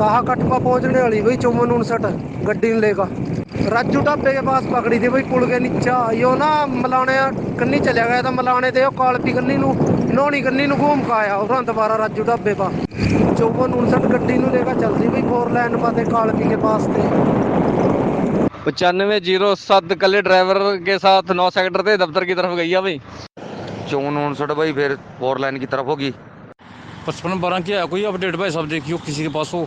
साहा कटपा पहुंचने वाली भाई 5459 गड्डी ने लेगा राजू ढाबे के पास पकड़ी थी भाई पुल के नीचा यो ना मलाने कन्नी चला गया था मलाने थे कालपी कन्नी नौनी कन्नी घूम का आया और दोबारा राजू ढाबे पा 5459 गड्डी नु लेकर चल रही भाई 4 लाइन पाते कालपी के पास थे 9507 कल ड्राइवर के साथ 9 सेक्टर थे दफ्तर की तरफ गई है भाई 5459 भाई फिर 4 लाइन की तरफ होगी 5512 क्या है कोई अपडेट भाई सब देखियो किसी के पास हो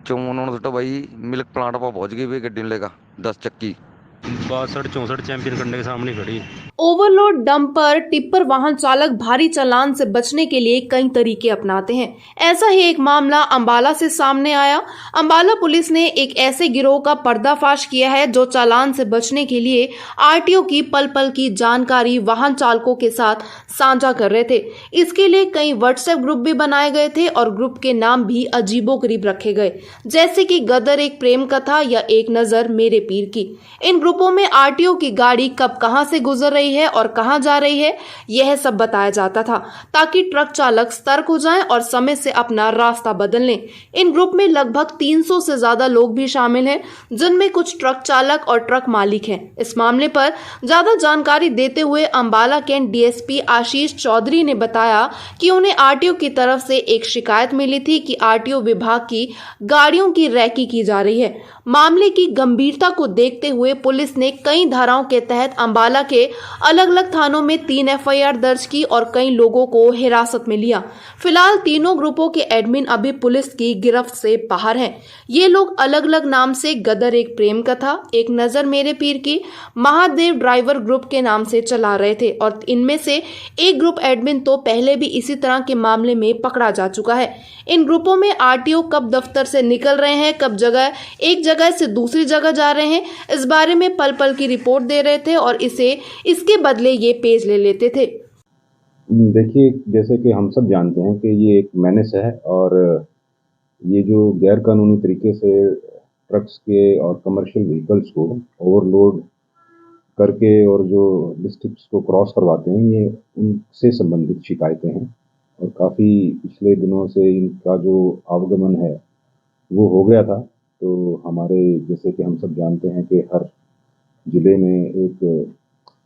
5459 भाई मिल्क प्लांट पर पहुंच गई भाई गड्डी लेगा 10 चक्की 6264 चैंपियन कंडे के सामने खड़ी। ओवरलोड डंपर टिप्पर वाहन चालक भारी चालान से बचने के लिए कई तरीके अपनाते हैं। ऐसा ही एक मामला अंबाला से सामने आया। अंबाला पुलिस ने एक ऐसे गिरोह का पर्दाफाश किया है जो चालान से बचने के लिए आरटीओ की पल पल की जानकारी वाहन चालकों के साथ साझा कर रहे थे। इसके लिए कई व्हाट्सएप ग्रुप भी बनाए गए थे और ग्रुप के नाम भी अजीबोगरीब रखे गए, जैसे कि गदर एक प्रेम कथा या एक नजर मेरे पीर की। इन ग्रुपों में आरटीओ की गाड़ी कब कहां से गुजर रही है और कहां जा रही है यह सब बताया जाता था, ताकि ट्रक चालक सतर्क हो जाएं और समय से अपना रास्ता बदल लें। इन ग्रुप में लगभग 300 से ज्यादा लोग भी शामिल हैं, जिनमें कुछ ट्रक चालक और ट्रक मालिक हैं। इस मामले पर ज्यादा जानकारी देते हुए अंबाला कैंट डीएसपी आशीष चौधरी ने बताया कि उन्हें आरटीओ की तरफ से एक शिकायत मिली थी कि आरटीओ विभाग की गाड़ियों की रैकी की जा रही है। मामले की गंभीरता को देखते हुए पुलिस ने कई धाराओं के तहत अंबाला के अलग अलग थानों में 3 एफआईआर दर्ज की और कई लोगों को हिरासत में लिया। फिलहाल तीनों ग्रुपों के एडमिन अभी पुलिस की गिरफ्त से बाहर हैं। ये लोग अलग अलग नाम से गदर एक प्रेम कथा, एक नजर मेरे पीर की, महादेव ड्राइवर ग्रुप के नाम से चला रहे थे और इनमें से एक ग्रुप एडमिन तो पहले भी इसी तरह के मामले में पकड़ा जा चुका है। इन ग्रुपों में आरटीओ कब दफ्तर से निकल रहे हैं, कब एक जगह से दूसरी जगह जा रहे हैं, इस बारे में पल पल की रिपोर्ट दे रहे थे और इसके बदले ये पेज ले लेते थे। देखिए, जैसे कि हम सब जानते हैं कि ये एक मेनेस है और ये जो गैर कानूनी तरीके से ट्रक्स के और कमर्शियल व्हीकल्स को ओवरलोड करके और जो डिस्ट्रिक्ट्स को क्रॉस करवाते हैं, ये उनसे संबंधित शिकायतें हैं और काफ़ी पिछले दिनों से इनका जो आवागमन है वो हो गया था। तो हमारे, जैसे कि हम सब जानते हैं कि हर ज़िले में एक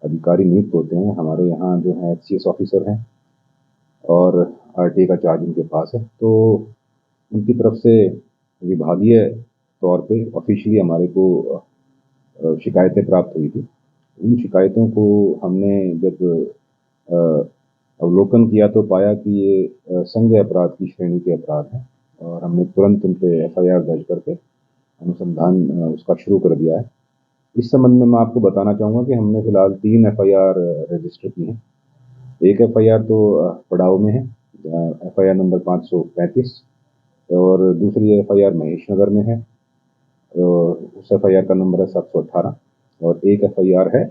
अधिकारी नियुक्त होते हैं। हमारे यहाँ जो है एचसीएस ऑफिसर हैं और आरटीए का चार्ज उनके पास है। तो उनकी तरफ से विभागीय तौर पे ऑफिशियली हमारे को शिकायतें प्राप्त हुई थी। उन शिकायतों को हमने जब अवलोकन किया तो पाया कि ये संज्ञेय अपराध की श्रेणी के अपराध हैं और हमने तुरंत उन पर एफआईआर दर्ज करके अनुसंधान उसका शुरू कर दिया है। इस संबंध में मैं आपको बताना चाहूँगा कि हमने फिलहाल 3 एफआईआर रजिस्टर की हैं। एक एफआईआर तो पड़ाव में है, एफआईआर नंबर 535, और दूसरी एफआईआर महेश नगर में है, उस एफआईआर का नंबर है 718, और एक एफआईआर है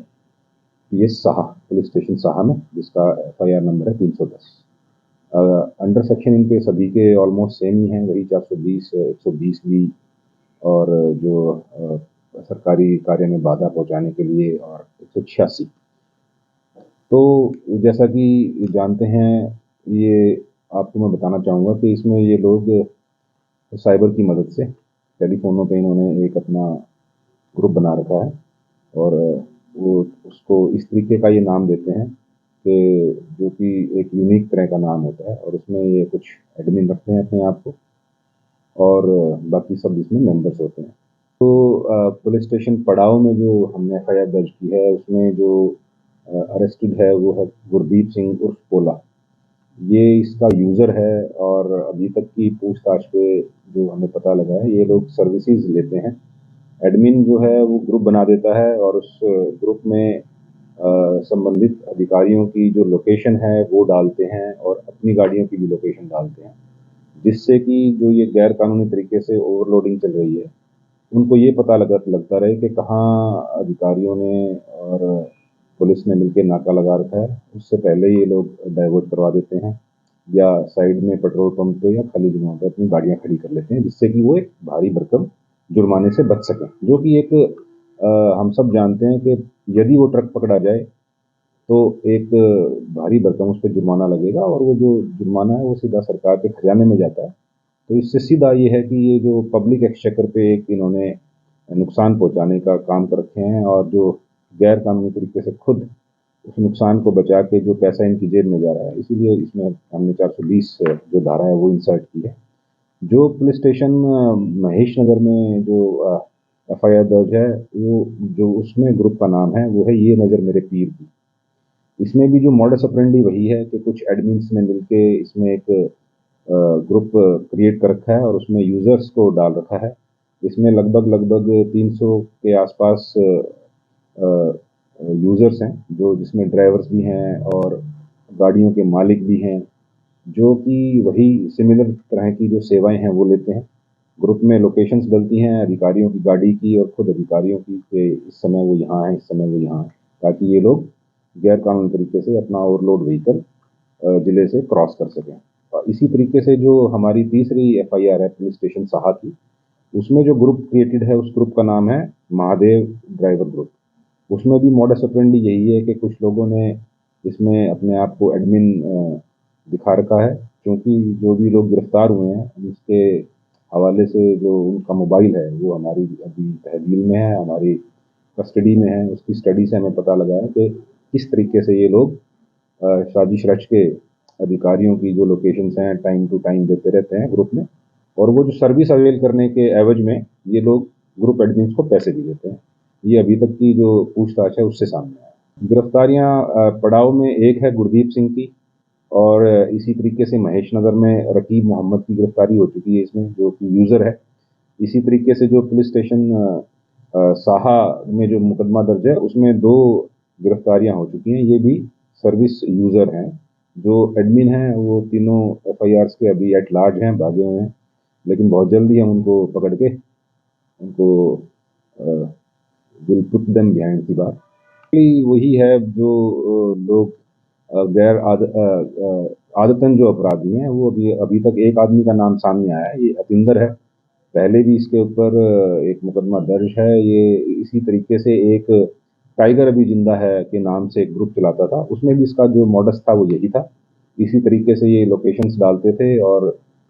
ये साहा पुलिस स्टेशन साहा में, जिसका एफआईआर नंबर है 310। अंडर सेक्शन इनके सभी के ऑलमोस्ट सेम ही हैं, वही 420, 120 भी और जो सरकारी कार्य में बाधा पहुंचाने के लिए और 186। तो जैसा कि जानते हैं, ये आपको मैं बताना चाहूँगा कि इसमें ये लोग साइबर की मदद से टेलीफोनों पे इन्होंने एक अपना ग्रुप बना रखा है और वो उसको इस तरीके का ये नाम देते हैं कि जो कि एक यूनिक तरह का नाम होता है और उसमें ये कुछ एडमिन रखते हैं अपने आप को और बाकी सब इसमें मेंबर्स होते हैं। तो पुलिस स्टेशन पड़ाव में जो हमने एफआईआर दर्ज की है उसमें जो अरेस्टेड है वो है गुरदीप सिंह उर्फ पोला। ये इसका यूज़र है और अभी तक की पूछताछ पे जो हमें पता लगा है, ये लोग सर्विसेज लेते हैं। एडमिन जो है वो ग्रुप बना देता है और उस ग्रुप में संबंधित अधिकारियों की जो लोकेशन है वो डालते हैं और अपनी गाड़ियों की भी लोकेशन डालते हैं, जिससे कि जो ये गैर कानूनी तरीके से ओवरलोडिंग चल रही है उनको ये पता लगता रहे कि कहाँ अधिकारियों ने और पुलिस ने मिलकर नाका लगा रखा है। उससे पहले ये लोग डाइवर्ट करवा देते हैं या साइड में पेट्रोल पंप पे या खाली जगहों पर अपनी गाड़ियाँ खड़ी कर लेते हैं, जिससे कि वो एक भारी भरकम जुर्माने से बच सकें। जो कि एक हम सब जानते हैं कि यदि वो ट्रक पकड़ा जाए तो एक भारी भरकम उस पर जुर्माना लगेगा और वो जो जुर्माना है वो सीधा सरकार के खजाने में जाता है तो इससे सीधा ये है कि ये जो पब्लिक एक्सचेकर पे एक इन्होंने नुकसान पहुंचाने का काम कर रखे हैं, और जो गैर कानूनी तरीके से खुद उस नुकसान को बचा के जो पैसा इनकी जेब में जा रहा है, इसीलिए इसमें हमने 420 जो धारा है वो इंसर्ट की है। जो पुलिस स्टेशन महेश नगर में जो एफआईआर दर्ज है, वो जो उसमें ग्रुप का नाम है वो है ये नज़र मेरे पीर की। इसमें भी जो मॉडस ऑपरेंडी वही है कि कुछ एडमिन्स ने मिलके इसमें एक ग्रुप क्रिएट कर रखा है और उसमें यूज़र्स को डाल रखा है। इसमें लगभग 300 के आसपास यूज़र्स हैं, जो जिसमें ड्राइवर्स भी हैं और गाड़ियों के मालिक भी हैं, जो कि वही सिमिलर तरह की जो सेवाएं हैं वो लेते हैं। ग्रुप में लोकेशंस डलती हैं अधिकारियों की गाड़ी की और खुद अधिकारियों की कि इस समय वो यहाँ है, इस समय वो यहाँ है, ताकि ये लोग गैर कानूनी तरीके से अपना ओवरलोड व्हीकल जिले से क्रॉस कर सकें। और इसी तरीके से जो हमारी तीसरी एफआईआर है पुलिस स्टेशन साहा की, उसमें जो ग्रुप क्रिएटेड है उस ग्रुप का नाम है महादेव ड्राइवर ग्रुप। उसमें भी मॉडस ऑपरेंडी यही है कि कुछ लोगों ने इसमें अपने आप को एडमिन दिखा रखा है, क्योंकि जो भी लोग गिरफ्तार हुए हैं उसके हवाले से जो उनका मोबाइल है वो हमारी अभी तहवील में है, हमारी कस्टडी में है। उसकी स्टडी से हमें पता लगा है कि किस तरीके से ये लोग साजिश रच के अधिकारियों की जो लोकेशंस हैं टाइम टू टाइम देते रहते हैं ग्रुप में, और वो जो सर्विस अवेल करने के एवज में ये लोग ग्रुप एडमिन्स को पैसे भी देते हैं। ये अभी तक की जो पूछताछ है उससे सामने आया। गिरफ्तारियां पड़ाव में एक है गुरदीप सिंह की, और इसी तरीके से महेश नगर में रकीब मोहम्मद की गिरफ्तारी हो चुकी है इसमें, जो कि यूज़र है। इसी तरीके से जो पुलिस स्टेशन साहा में जो मुकदमा दर्ज है उसमें 2 गिरफ्तारियां हो चुकी हैं, ये भी सर्विस यूज़र हैं। जो एडमिन हैं वो तीनों एफआईआर्स के अभी एट लार्ज हैं, भागे हुए हैं, लेकिन बहुत जल्दी हम उनको पकड़ के उनको will put them behind the bar. वही है जो लोग गैर आदतन जो अपराधी हैं वो अभी तक एक आदमी का नाम सामने आया है, ये अतिंदर है। पहले भी इसके ऊपर एक मुकदमा दर्ज है। ये इसी तरीके से एक टाइगर अभी जिंदा है के नाम से एक ग्रुप चलाता था, उसमें भी इसका जो मॉडस था वो यही था। इसी तरीके से ये लोकेशंस डालते थे और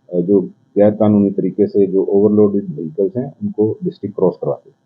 जो गैर कानूनी तरीके से जो ओवरलोडेड व्हीकल्स हैं उनको डिस्ट्रिक्ट क्रॉस करवाते थे।